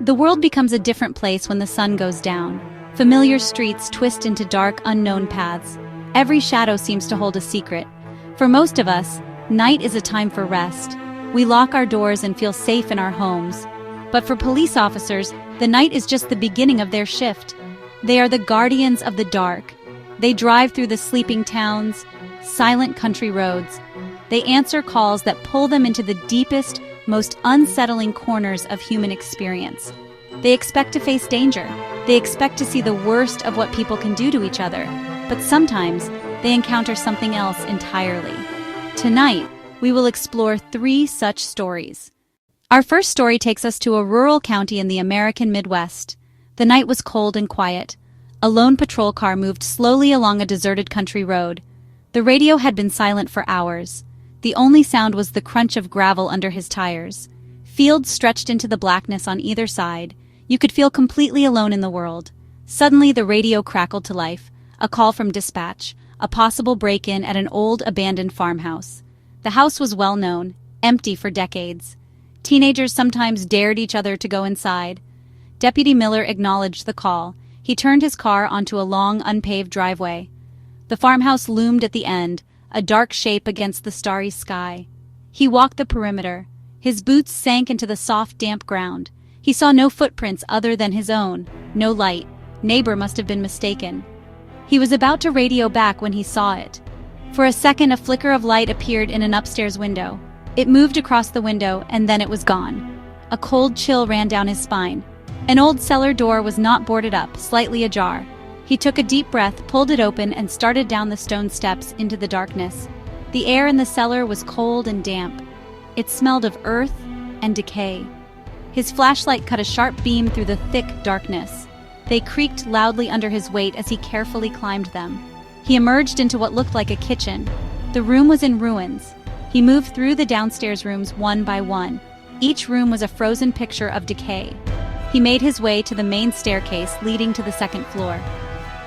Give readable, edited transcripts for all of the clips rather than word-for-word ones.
The world becomes a different place when the sun goes down. Familiar streets twist into dark, unknown paths. Every shadow seems to hold a secret. For most of us, night is a time for rest. We lock our doors and feel safe in our homes. But for police officers, the night is just the beginning of their shift. They are the guardians of the dark. They drive through the sleeping towns, silent country roads. They answer calls that pull them into the deepest, most unsettling corners of human experience. They expect to face danger. They expect to see the worst of what people can do to each other. But sometimes, they encounter something else entirely. Tonight, we will explore 3 such stories. Our first story takes us to a rural county in the American Midwest. The night was cold and quiet. A lone patrol car moved slowly along a deserted country road. The radio had been silent for hours. The only sound was the crunch of gravel under his tires. Fields stretched into the blackness on either side. You could feel completely alone in the world. Suddenly, the radio crackled to life. A call from dispatch. A possible break-in at an old, abandoned farmhouse. The house was well known, empty for decades. Teenagers sometimes dared each other to go inside. Deputy Miller acknowledged the call. He turned his car onto a long, unpaved driveway. The farmhouse loomed at the end, a dark shape against the starry sky. He walked the perimeter. His boots sank into the soft, damp ground. He saw no footprints other than his own, no light. Neighbor must have been mistaken. He was about to radio back when he saw it. For a second, a flicker of light appeared in an upstairs window. It moved across the window, and then it was gone. A cold chill ran down his spine. An old cellar door was not boarded up, slightly ajar. He took a deep breath, pulled it open, and started down the stone steps into the darkness. The air in the cellar was cold and damp. It smelled of earth and decay. His flashlight cut a sharp beam through the thick darkness. They creaked loudly under his weight as he carefully climbed them. He emerged into what looked like a kitchen. The room was in ruins. He moved through the downstairs rooms one by one. Each room was a frozen picture of decay. He made his way to the main staircase leading to the second floor.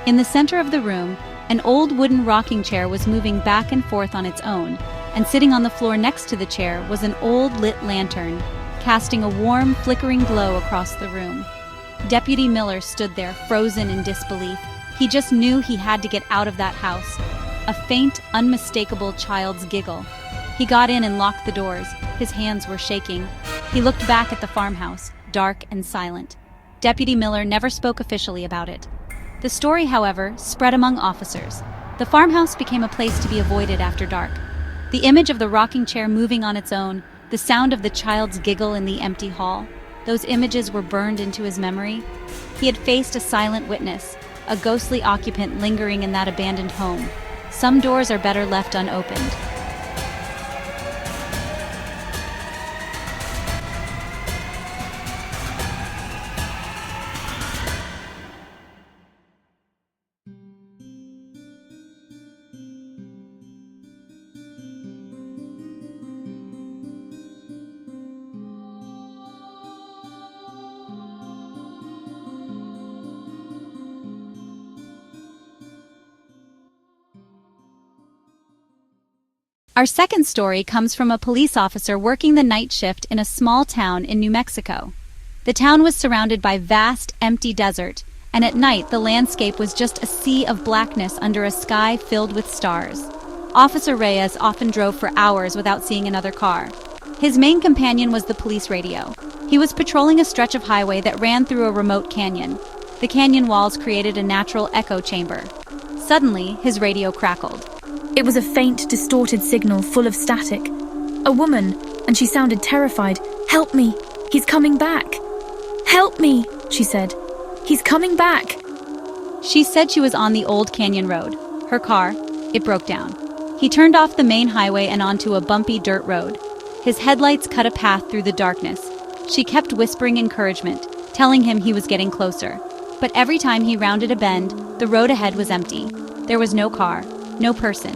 In the center of the room, an old wooden rocking chair was moving back and forth on its own, and sitting on the floor next to the chair was an old lit lantern, casting a warm, flickering glow across the room. Deputy Miller stood there, frozen in disbelief. He just knew he had to get out of that house. A faint, unmistakable child's giggle. He got in and locked the doors. His hands were shaking. He looked back at the farmhouse, dark and silent. Deputy Miller never spoke officially about it. The story, however, spread among officers. The farmhouse became a place to be avoided after dark. The image of the rocking chair moving on its own, the sound of the child's giggle in the empty hall, those images were burned into his memory. He had faced a silent witness, a ghostly occupant lingering in that abandoned home. Some doors are better left unopened. Our second story comes from a police officer working the night shift in a small town in New Mexico. The town was surrounded by vast, empty desert, and at night the landscape was just a sea of blackness under a sky filled with stars. Officer Reyes often drove for hours without seeing another car. His main companion was the police radio. He was patrolling a stretch of highway that ran through a remote canyon. The canyon walls created a natural echo chamber. Suddenly, his radio crackled. It was a faint, distorted signal full of static. A woman, and she sounded terrified. "Help me! He's coming back!" "Help me!" she said. "He's coming back!" She said she was on the old canyon road. Her car, it broke down. He turned off the main highway and onto a bumpy dirt road. His headlights cut a path through the darkness. She kept whispering encouragement, telling him he was getting closer. But every time he rounded a bend, the road ahead was empty. There was no car, no person.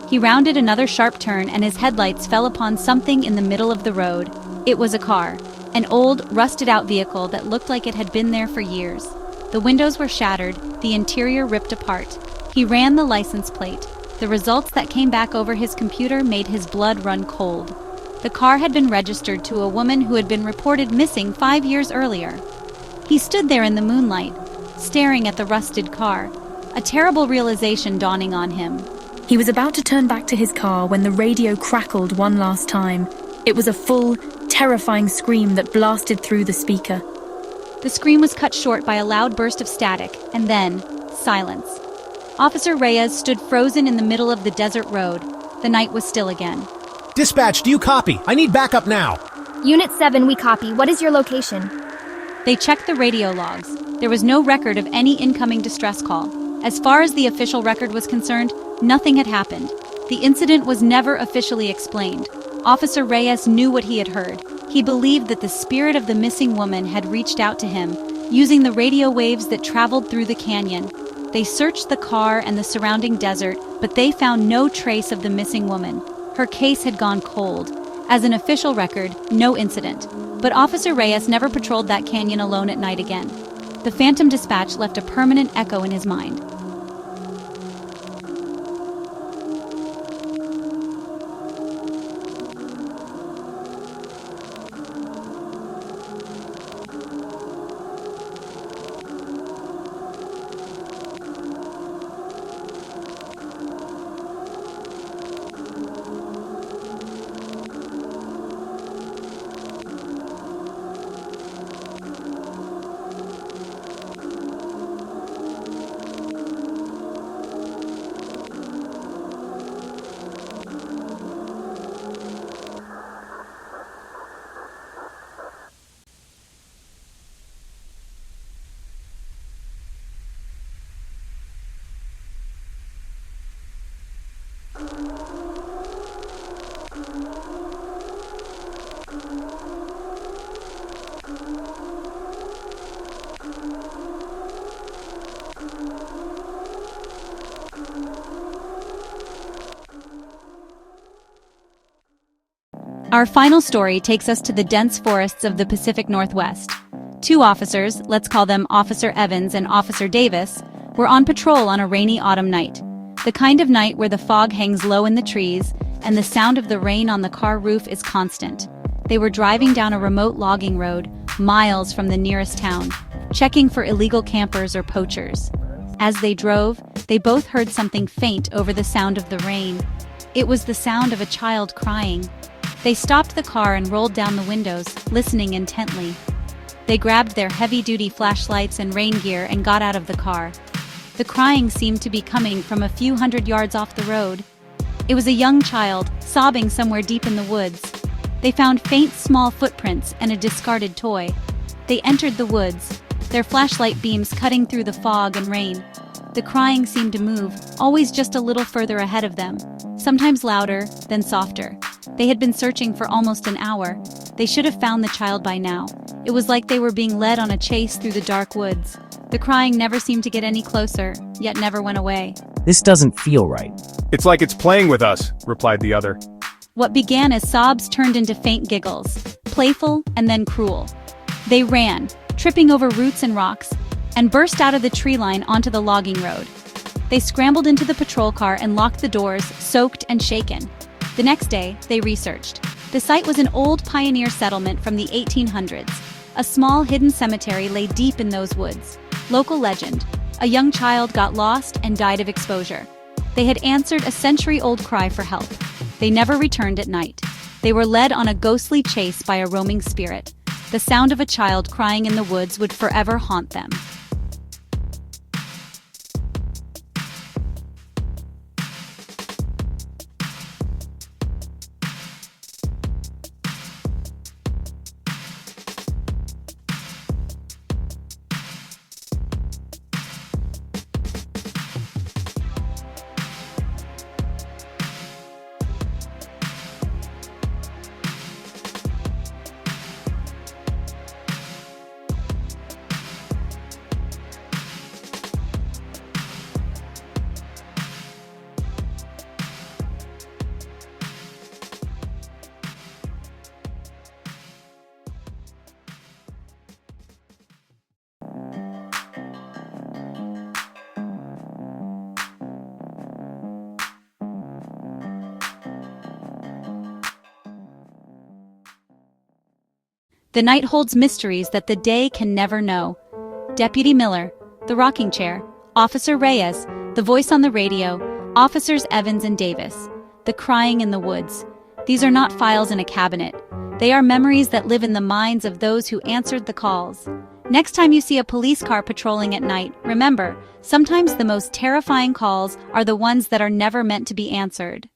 He rounded another sharp turn and his headlights fell upon something in the middle of the road. It was a car, an old, rusted-out vehicle that looked like it had been there for years. The windows were shattered, the interior ripped apart. He ran the license plate. The results that came back over his computer made his blood run cold. The car had been registered to a woman who had been reported missing 5 years earlier. He stood there in the moonlight, staring at the rusted car, a terrible realization dawning on him. He was about to turn back to his car when the radio crackled one last time. It was a full, terrifying scream that blasted through the speaker. The scream was cut short by a loud burst of static, and then silence. Officer Reyes stood frozen in the middle of the desert road. The night was still again. Dispatch, do you copy? I need backup now. Unit 7, we copy. What is your location? They checked the radio logs. There was no record of any incoming distress call. As far as the official record was concerned, nothing had happened. The incident was never officially explained. Officer Reyes knew what he had heard. He believed that the spirit of the missing woman had reached out to him, using the radio waves that traveled through the canyon. They searched the car and the surrounding desert, but they found no trace of the missing woman. Her case had gone cold. As an official record, no incident. But Officer Reyes never patrolled that canyon alone at night again. The phantom dispatch left a permanent echo in his mind. Our final story takes us to the dense forests of the Pacific Northwest. Two officers, let's call them Officer Evans and Officer Davis, were on patrol on a rainy autumn night. The kind of night where the fog hangs low in the trees and the sound of the rain on the car roof is constant. They were driving down a remote logging road, miles from the nearest town, checking for illegal campers or poachers. As they drove, they both heard something faint over the sound of the rain. It was the sound of a child crying. They stopped the car and rolled down the windows, listening intently. They grabbed their heavy-duty flashlights and rain gear and got out of the car. The crying seemed to be coming from a few hundred yards off the road. It was a young child, sobbing somewhere deep in the woods. They found faint, small footprints and a discarded toy. They entered the woods, their flashlight beams cutting through the fog and rain. The crying seemed to move, always just a little further ahead of them, sometimes louder, then softer. They had been searching for almost an hour. They should have found the child by now. It was like they were being led on a chase through the dark woods. The crying never seemed to get any closer, yet never went away. This doesn't feel right. It's like it's playing with us, replied the other. What began as sobs turned into faint giggles, playful and then cruel. They ran, tripping over roots and rocks, and burst out of the tree line onto the logging road. They scrambled into the patrol car and locked the doors, soaked and shaken. The next day, they researched. The site was an old pioneer settlement from the 1800s. A small hidden cemetery lay deep in those woods. Local legend: a young child got lost and died of exposure. They had answered a century-old cry for help. They never returned at night. They were led on a ghostly chase by a roaming spirit. The sound of a child crying in the woods would forever haunt them. The night holds mysteries that the day can never know. Deputy Miller, the rocking chair. Officer Reyes, the voice on the radio. Officers Evans and Davis, the crying in the woods. These are not files in a cabinet. They are memories that live in the minds of those who answered the calls. Next time you see a police car patrolling at night, remember, sometimes the most terrifying calls are the ones that are never meant to be answered.